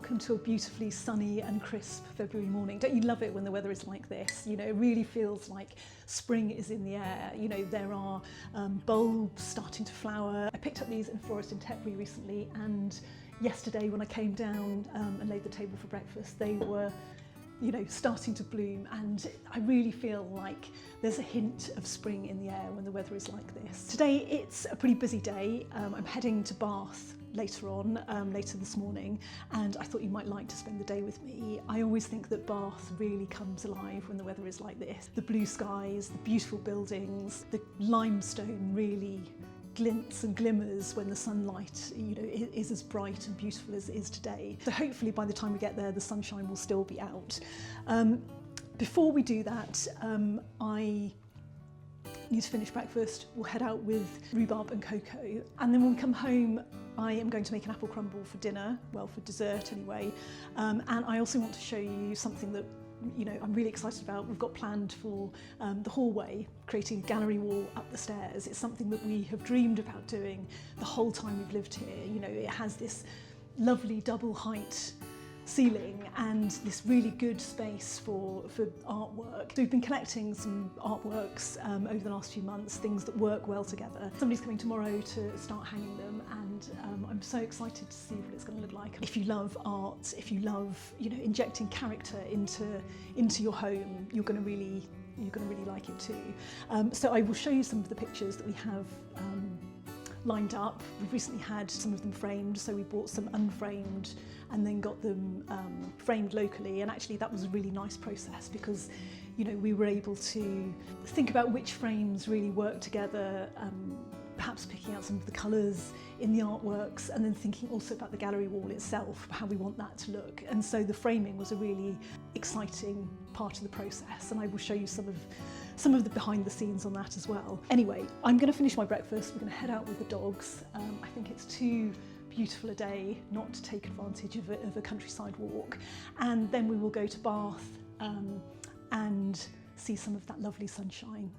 welcome to a beautifully sunny and crisp February morning. Don't you love it when the weather is like this? You know, it really feels like spring is in the air. You know, there are bulbs starting to flower. I picked up these in Florist in Tetbury recently, and yesterday when I came down and laid the table for breakfast, they were, you know, starting to bloom, and I really feel like there's a hint of spring in the air when the weather is like this. Today it's a pretty busy day. I'm heading to Bath later on, later this morning, and I thought you might like to spend the day with me. I always think that Bath really comes alive when the weather is like this. The blue skies, the beautiful buildings, the limestone really glints and glimmers when the sunlight, you know, is as bright and beautiful as it is today. So hopefully by the time we get there, the sunshine will still be out. Before we do that, I need to finish breakfast. We'll head out with rhubarb and cocoa, and then when we come home, I am going to make an apple crumble for dinner, well, for dessert anyway. And I also want to show you something that, you know, I'm really excited about. We've got planned for the hallway, creating a gallery wall up the stairs. It's something that we have dreamed about doing the whole time we've lived here. You know, it has this lovely double height ceiling and this really good space for artwork. So we've been collecting some artworks over the last few months, things that work well together. Somebody's coming tomorrow to start hanging them, and I'm so excited to see what it's going to look like. If you love art, if you love, you know, injecting character into your home, you're going to really like it too. So I will show you some of the pictures that we have lined up. We've recently had some of them framed, so we bought some unframed and then got them framed locally, and actually that was a really nice process because, you know, we were able to think about which frames really work together, perhaps picking out some of the colours in the artworks, and then thinking also about the gallery wall itself, how we want that to look. And so the framing was a really exciting part of the process, and I will show you some of the behind the scenes on that as well. Anyway, I'm going to finish my breakfast. We're going to head out with the dogs. I think it's too beautiful a day not to take advantage of a countryside walk, and then we will go to Bath and see some of that lovely sunshine.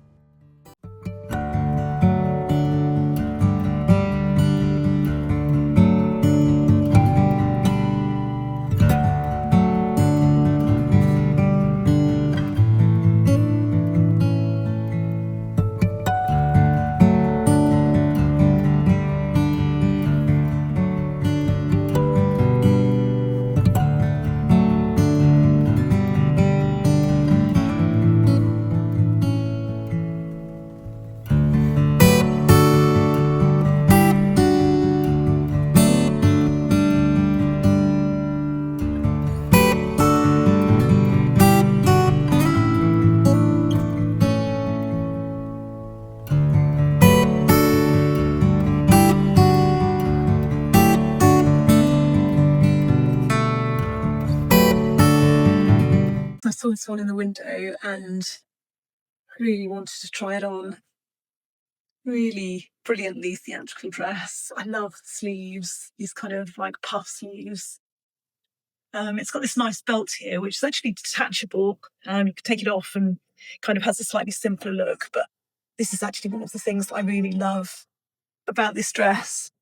I saw this one in the window and really wanted to try it on. Really brilliantly theatrical dress. I love the sleeves, these kind of like puff sleeves. It's got this nice belt here, which is actually detachable. You can take it off and kind of has a slightly simpler look, but this is actually one of the things that I really love about this dress.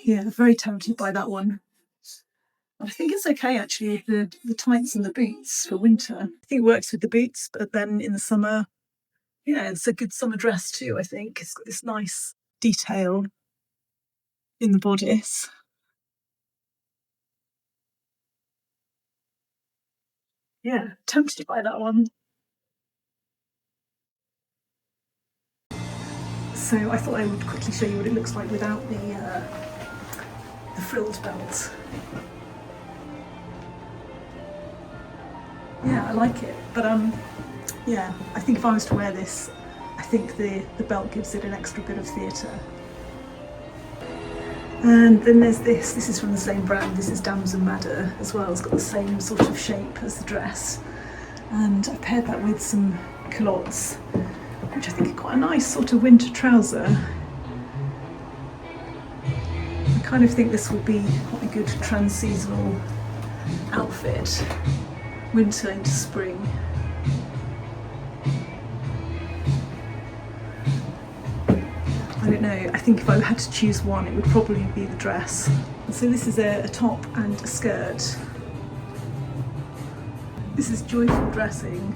Yeah, very tempted by that one. I think it's okay actually, the tights and the boots for winter. I think it works with the boots, but then in the summer, yeah, it's a good summer dress too, I think. It's got this nice detail in the bodice. Yeah, tempted by that one. So I thought I would quickly show you what it looks like without the frilled belt. Yeah, I like it, but yeah, I think if I was to wear this, I think the belt gives it an extra bit of theatre. And then there's this is from the same brand, this is Damson Madder as well. It's got the same sort of shape as the dress. And I paired that with some culottes, which I think are quite a nice sort of winter trouser. I kind of think this will be quite a good transseasonal outfit, winter into spring. don't know, I think if I had to choose one, it would probably be the dress. So this is a top and a skirt. This is joyful dressing.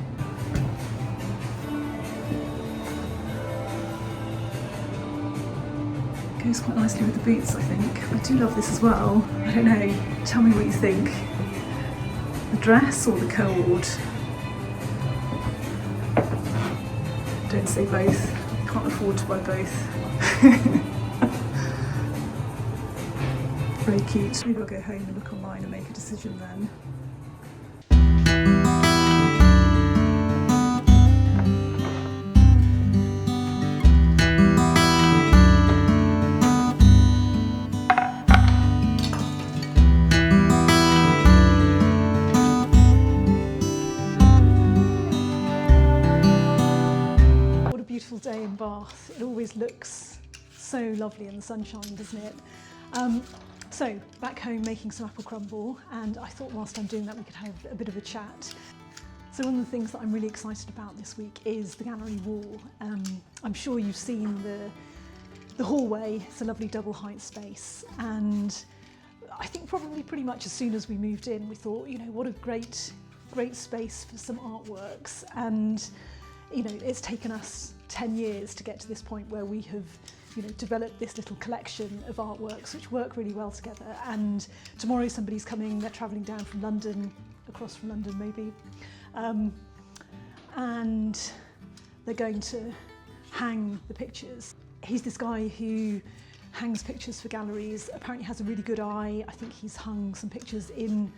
Goes quite nicely with the boots, I think. I do love this as well. I don't know, tell me what you think. The dress or the cord? Don't say both. Can't afford to buy both. Very cute. Maybe I'll go home and look online and make a decision then. Beautiful day in Bath. It always looks so lovely in the sunshine, doesn't it? So back home making some apple crumble, and I thought whilst I'm doing that we could have a bit of a chat. So one of the things that I'm really excited about this week is the gallery wall. I'm sure you've seen the hallway. It's a lovely double height space, and I think probably pretty much as soon as we moved in we thought, you know, what a great space for some artworks. And you know, it's taken us 10 years to get to this point where we have, you know, developed this little collection of artworks which work really well together. And tomorrow somebody's coming, they're travelling down from London, across from London maybe, and they're going to hang the pictures. He's this guy who hangs pictures for galleries, apparently has a really good eye. I think he's hung some pictures in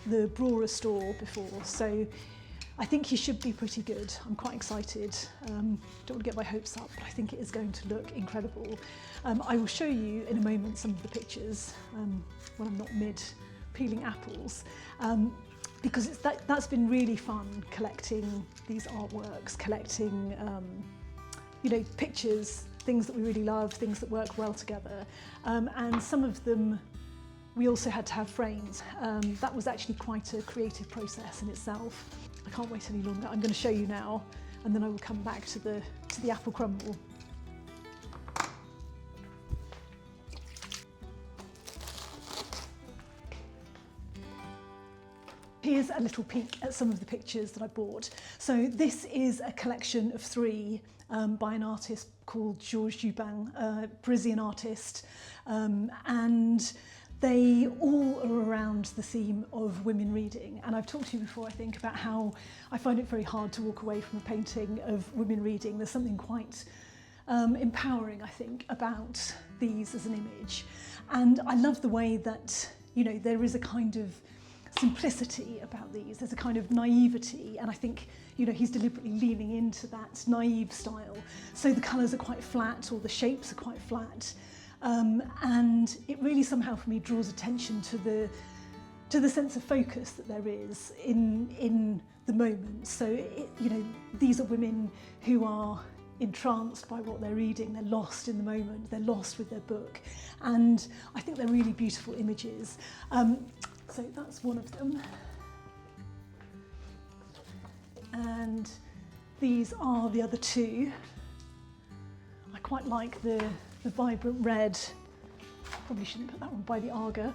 the Brora store before, so I think he should be pretty good. I'm quite excited. Don't want to get my hopes up, but I think it is going to look incredible. I will show you in a moment some of the pictures when I'm not mid peeling apples, because that's been really fun, collecting these artworks, collecting you know, pictures, things that we really love, things that work well together, and some of them we also had to have frames. That was actually quite a creative process in itself. I can't wait any longer. I'm going to show you now, and then I will come back to the apple crumble. Here's a little peek at some of the pictures that I bought. So this is a collection of 3 by an artist called Joubin, a Parisian artist, and they all are around the theme of women reading. And I've talked to you before, I think, about how I find it very hard to walk away from a painting of women reading. There's something quite empowering, I think, about these as an image. And I love the way that, you know, there is a kind of simplicity about these. There's a kind of naivety, and I think, you know, he's deliberately leaning into that naive style. So the colours are quite flat, or the shapes are quite flat. And it really somehow for me draws attention to the sense of focus that there is in the moment. So you know, these are women who are entranced by what they're reading, they're lost in the moment, they're lost with their book, and I think they're really beautiful images. So that's one of them, and these are the other 2. I quite like the vibrant red. Probably shouldn't put that one by the Arga.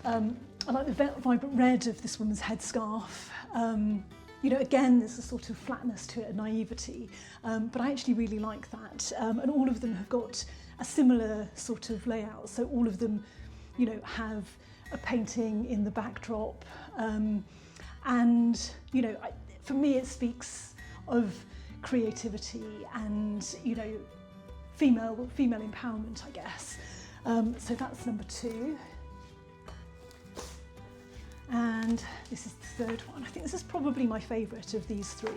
I like the vibrant red of this woman's headscarf. You know, again, there's a sort of flatness to it, a naivety, but I actually really like that. And all of them have got a similar sort of layout. So all of them, you know, have a painting in the backdrop. And, you know, for me, it speaks of creativity and, you know, female empowerment, I guess. So that's number 2. And this is the 3rd one. I think this is probably my favourite of these 3.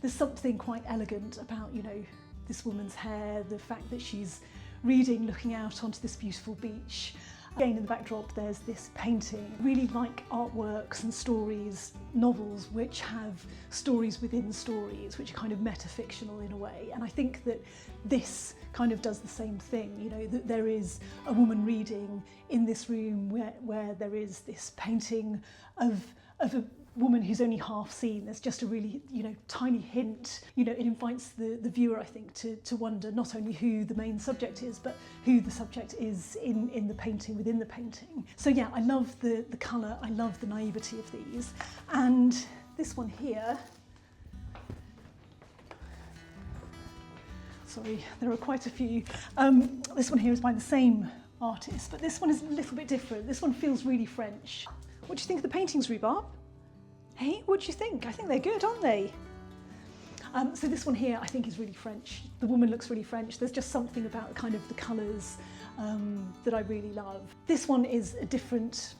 There's something quite elegant about, you know, this woman's hair, the fact that she's reading, looking out onto this beautiful beach. Again, in the backdrop, there's this painting. I really like artworks and stories, novels, which have stories within stories, which are kind of metafictional in a way. And I think that this kind of does the same thing, you know, that there is a woman reading in this room where there is this painting of a woman who's only half seen. There's just a really, tiny hint. It invites the viewer, I think, to wonder not only who the main subject is, but who the subject is in the painting, within the painting. So yeah, I love the colour, I love the naivety of these. And this one here, sorry, there are quite a few. This one here is by the same artist, but this one is a little bit different. This one feels really French. What do you think of the paintings, Rhubarb? Hey, what do you think? I think they're good, aren't they? So this one here I think is really French. The woman looks really French. There's just something about kind of the colours that I really love. This one is a different,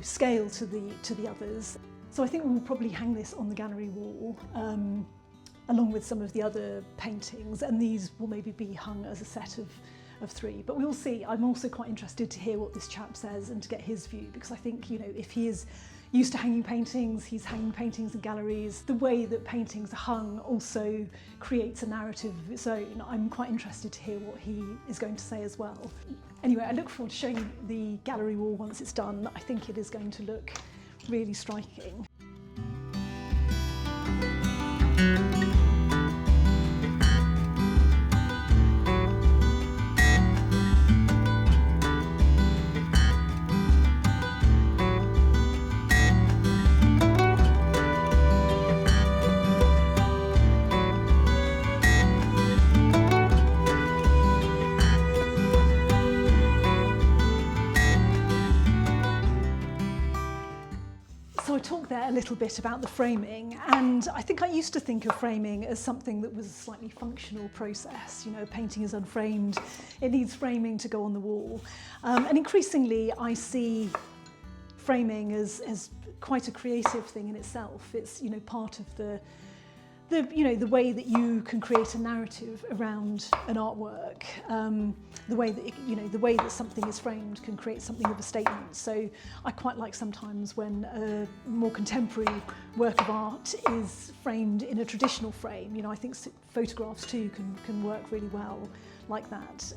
scale to the others. So I think we'll probably hang this on the gallery wall along with some of the other paintings, and these will maybe be hung as a set of three, but we'll see. I'm also quite interested to hear what this chap says and to get his view, because I think, if he is used to hanging paintings, he's hanging paintings in galleries. The way that paintings are hung also creates a narrative of its own. I'm quite interested to hear what he is going to say as well. Anyway, I look forward to showing you the gallery wall once it's done. I think it is going to look really striking. So I talked there a little bit about the framing, and I think I used to think of framing as something that was a slightly functional process. A painting is unframed, it needs framing to go on the wall. And increasingly I see framing as quite a creative thing in itself. It's, part of the way that you can create a narrative around an artwork. The way that something is framed can create something of a statement. So I quite like sometimes when a more contemporary work of art is framed in a traditional frame. I think photographs too can work really well like that.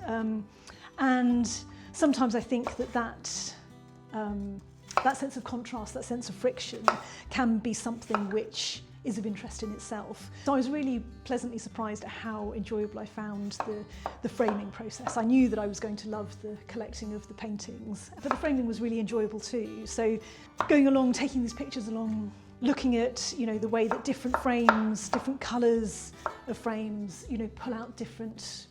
And sometimes I think that sense of contrast, that sense of friction can be something which is of interest in itself. So I was really pleasantly surprised at how enjoyable I found the framing process. I knew that I was going to love the collecting of the paintings, but the framing was really enjoyable too. So going along, taking these pictures along, looking at the way that different frames, different colours of frames, pull out different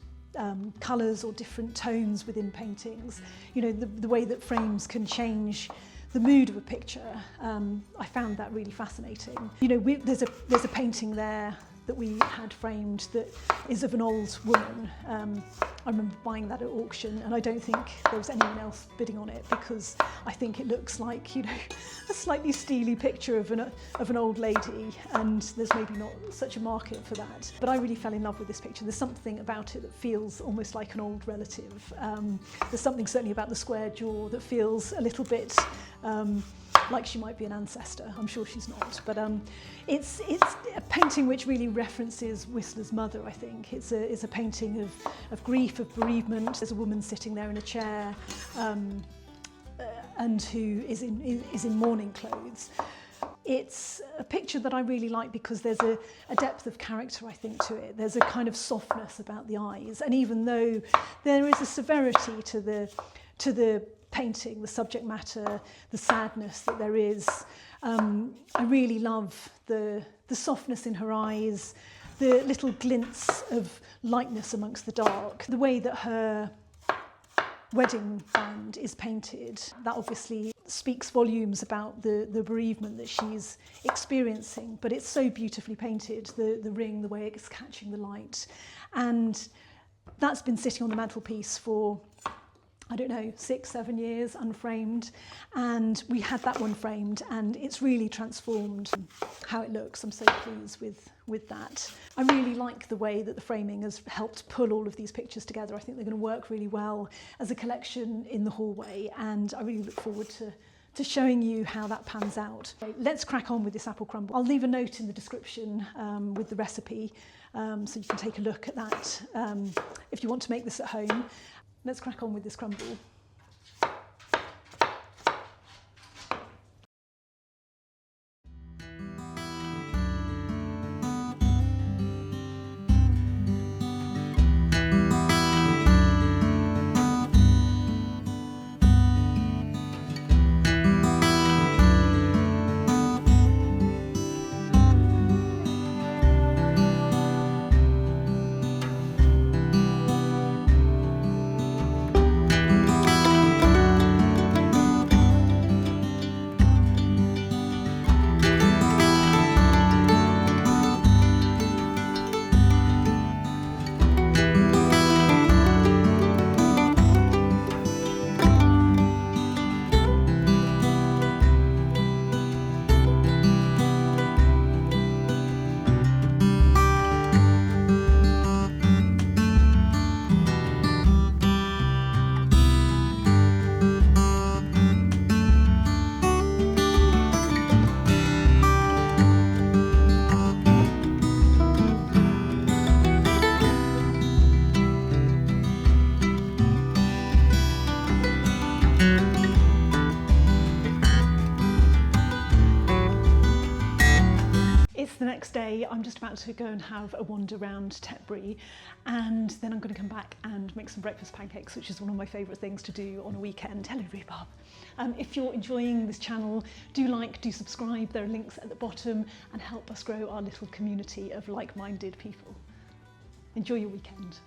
colours or different tones within paintings. The way that frames can change the mood of a picture. I found that really fascinating. There's a painting there that we had framed that is of an old woman. I remember buying that at auction, and I don't think there was anyone else bidding on it, because I think it looks like, a slightly steely picture of an old lady, and there's maybe not such a market for that. But I really fell in love with this picture. There's something about it that feels almost like an old relative. There's something certainly about the square jaw that feels a little bit like she might be an ancestor. I'm sure she's not, but it's a painting which really references Whistler's mother. I think it's a painting of grief, of bereavement. There's a woman sitting there in a chair, and who is in mourning clothes. It's a picture that I really like because there's a depth of character, I think, to it. There's a kind of softness about the eyes, and even though there is a severity to the painting, the subject matter, the sadness that there is, I really love the softness in her eyes, the little glints of lightness amongst the dark, the way that her wedding band is painted. That obviously speaks volumes about the bereavement that she's experiencing, but it's so beautifully painted, the ring, the way it's catching the light. And that's been sitting on the mantelpiece for, I don't know, 6-7 years, unframed, and we had that one framed, and it's really transformed how it looks. I'm so pleased with that. I really like the way that the framing has helped pull all of these pictures together. I think they're going to work really well as a collection in the hallway, and I really look forward to showing you how that pans out. Okay, let's crack on with this apple crumble. I'll leave a note in the description with the recipe, so you can take a look at that if you want to make this at home. Let's crack on with this crumble. day I'm just about to go and have a wander around Tetbury, and then I'm going to come back and make some breakfast pancakes, which is one of my favourite things to do on a weekend. Hello Rhubarb. If you're enjoying this channel, do like, do subscribe, there are links at the bottom, and help us grow our little community of like-minded people. Enjoy your weekend.